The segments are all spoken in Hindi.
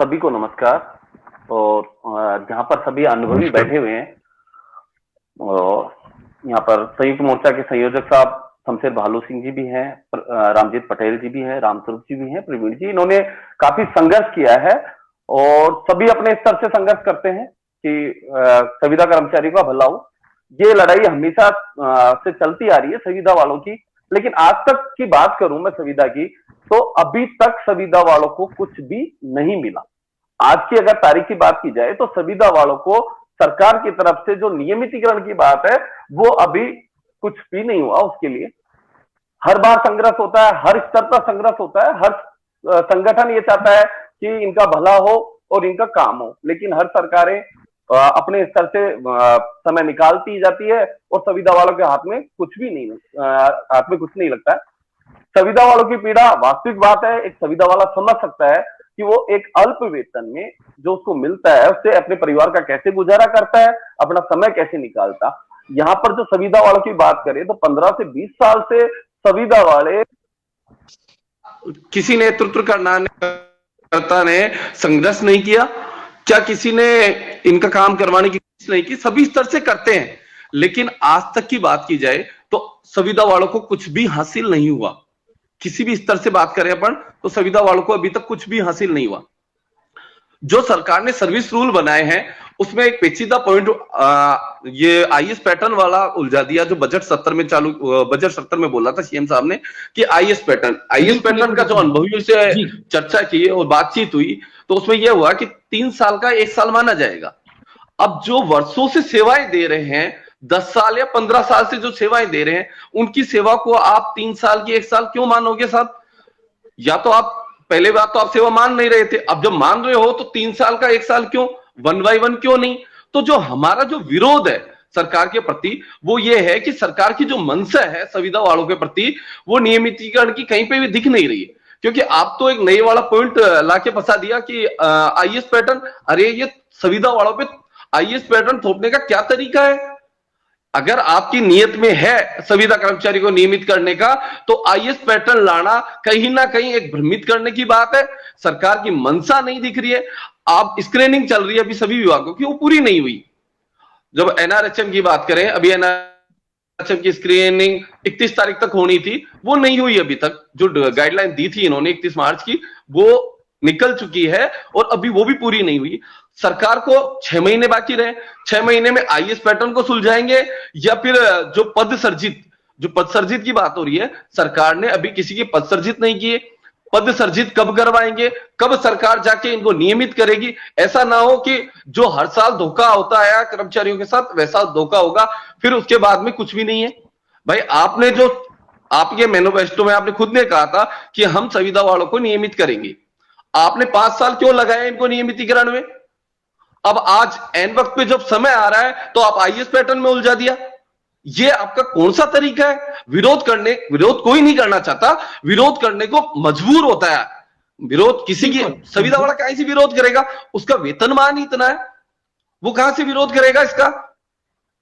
सभी को नमस्कार। और जहाँ पर सभी अनुभवी बैठे हुए हैं, और यहाँ पर संयुक्त मोर्चा के संयोजक साहब शमशेर भालू सिंह जी भी हैं, रामजीत पटेल जी भी हैं, रामस्वरूप जी भी हैं, प्रवीण जी, इन्होंने काफी संघर्ष किया है और सभी अपने स्तर से संघर्ष करते हैं कि संविदा कर्मचारियों का भला हो। ये लड़ाई हमेशा से चलती आ रही है संविदा वालों की, लेकिन आज तक की बात करूं मैं संविदा की, तो अभी तक संविदा वालों को कुछ भी नहीं मिला। आज की अगर तारीख की बात की जाए तो संविदा वालों को सरकार की तरफ से जो नियमितीकरण की बात है वो अभी कुछ भी नहीं हुआ। उसके लिए हर बार संघर्ष होता है, हर स्तर पर संघर्ष होता है, हर संगठन ये चाहता है कि इनका भला हो और इनका काम हो, लेकिन हर सरकारें अपने स्तर से समय निकालती जाती है और संविदा वालों के हाथ में कुछ भी नहीं, हाथ में कुछ नहीं लगता है। संविदा वालों की पीड़ा वास्तविक बात है, एक संविदा वाला समझ सकता है कि वो एक अल्प वेतन में जो उसको मिलता है उससे अपने परिवार का कैसे गुजारा करता है, अपना समय कैसे निकालता। यहाँ पर जो संविदा वालों की बात करें तो 15 से 20 साल से संविदा वाले किसी नेतृत्व करता ने संघर्ष नहीं किया क्या? किसी ने इनका काम करवाने की कोशिश नहीं की? सभी स्तर से करते हैं, लेकिन आज तक की बात की जाए तो संविदा वालों को कुछ भी हासिल नहीं हुआ। किसी भी स्तर से बात करें अपन तो संविदा वालों को अभी तक कुछ भी हासिल नहीं हुआ। जो सरकार ने सर्विस रूल बनाए हैं उसमें एक पेचीदा पॉइंट ये आईएएस पैटर्न वाला उलझा दिया, जो बजट सत्र में बोला था सीएम साहब ने कि आईएएस पैटर्न का जो अनुभवियों से चर्चा की और बातचीत हुई तो उसमें यह हुआ कि 3 साल का 1 साल माना जाएगा। अब जो वर्षों से सेवाएं दे रहे हैं, 10 साल या 15 साल से जो सेवाएं दे रहे हैं, उनकी सेवा को आप 3 साल की 1 साल क्यों मानोगे साहब? या तो आप पहले बात तो आप सेवा मान नहीं रहे थे, अब जब मान रहे हो तो 3 साल का 1 साल क्यों, 1 बाय 1 क्यों नहीं? तो जो हमारा जो विरोध है सरकार के प्रति वो ये है कि सरकार की जो मंशा है संविदा वालों के प्रति वो नियमितीकरण की कहीं पे भी दिख नहीं रही है। क्योंकि आप तो एक नए वाला पॉइंट लाके फंसा दिया कि आईएएस पैटर्न, अरे ये संविदा वालों पे आईएएस पैटर्न थोपने का क्या तरीका है? अगर आपकी नियत में है संविदा कर्मचारी को नियमित करने का तो आईएएस पैटर्न लाना कहीं ना कहीं एक भ्रमित करने की बात है। सरकार की मंशा नहीं दिख रही है। आप स्क्रीनिंग चल रही है अभी सभी विभागों की, वो पूरी नहीं हुई। जब एनआरएचएम की बात करें, अभी एनआरएचएम की स्क्रीनिंग 31 तारीख तक होनी थी, वो नहीं हुई अभी तक। जो गाइडलाइन दी थी इन्होंने 31 मार्च की वो निकल चुकी है और अभी वो भी पूरी नहीं हुई। सरकार को 6 महीने बाकी रहे, 6 महीने में आईएएस पैटर्न को सुलझाएंगे या फिर जो पद सर्जित की बात हो रही है, सरकार ने अभी किसी की पद सर्जित नहीं किए। पद सर्जित कब करवाएंगे, कब सरकार जाके इनको नियमित करेगी? ऐसा ना हो कि जो हर साल धोखा होता है कर्मचारियों के साथ वैसा धोखा होगा, फिर उसके बाद में कुछ भी नहीं है। भाई आपने जो आपके मैनिफेस्टो में आपने खुद ने कहा था कि हम संविदा वालों को नियमित करेंगे, आपने 5 साल क्यों लगाए इनको नियमितीकरण में? अब आज एन वक्त पे जब समय आ रहा है तो आप आईएएस पैटर्न में उलझा दिया। ये आपका कौन सा तरीका है? विरोध कोई नहीं करना चाहता, विरोध करने को मजबूर होता है। विरोध किसी की संविदा वाला कहां से विरोध करेगा? उसका वेतनमान ही इतना है, वो कहां से विरोध करेगा इसका?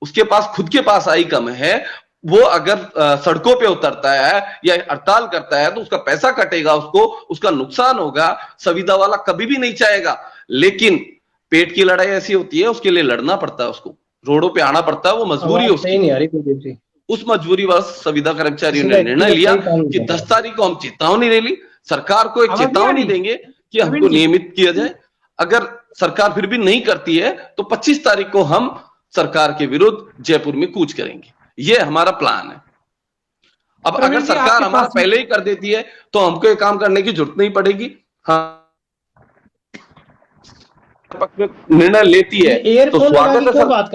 उसके पास खुद के पास आय कम है, वो अगर सड़कों पे उतरता है या हड़ताल करता है तो उसका पैसा कटेगा, उसका नुकसान होगा। संविदा वाला कभी भी नहीं चाहेगा, लेकिन पेट की लड़ाई ऐसी होती है, उसके लिए लड़ना पड़ता है, उसको रोडों पे आना पड़ता है, वो मजबूरी है उसकी। उस मजबूरी बस संविदा कर्मचारियों ने निर्णय लिया कि 10 तारीख को हम चेतावनी ले ली, सरकार को एक चेतावनी देंगे कि हमको नियमित किया जाए। अगर सरकार फिर भी नहीं करती है तो 25 तारीख को हम सरकार के विरुद्ध जयपुर में कूच करेंगे। ये हमारा प्लान है। अब अगर सरकार हमारा पहले ही कर देती है तो हमको ये काम करने की जरूरत नहीं पड़ेगी। हाँ, निर्णय लेती है तो स्वागत है।